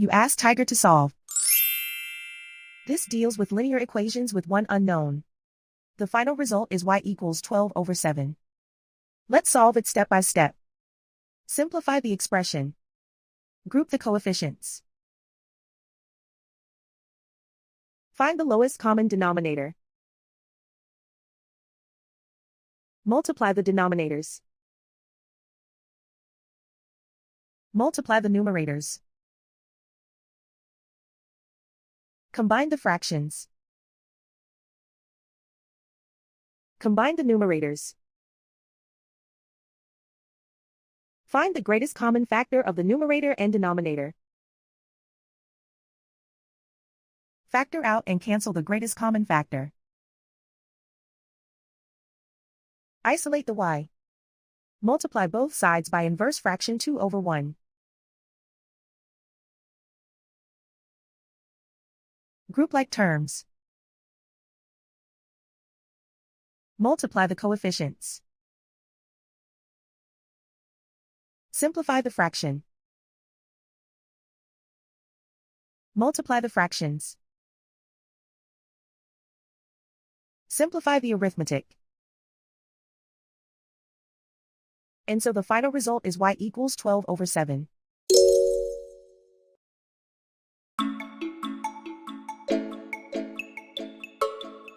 You ask Tiger to solve. This deals with linear equations with one unknown. The final result is y equals 12/7. Let's solve it step by step. Simplify the expression. Group the coefficients. Find the lowest common denominator. Multiply the denominators. Multiply the numerators. Combine the fractions. Combine the numerators. Find the greatest common factor of the numerator and denominator. Factor out and cancel the greatest common factor. Isolate the y. Multiply both sides by inverse fraction 2/1. Group like terms. Multiply the coefficients. Simplify the fraction. Multiply the fractions. Simplify the arithmetic. And so the final result is y equals 12/7.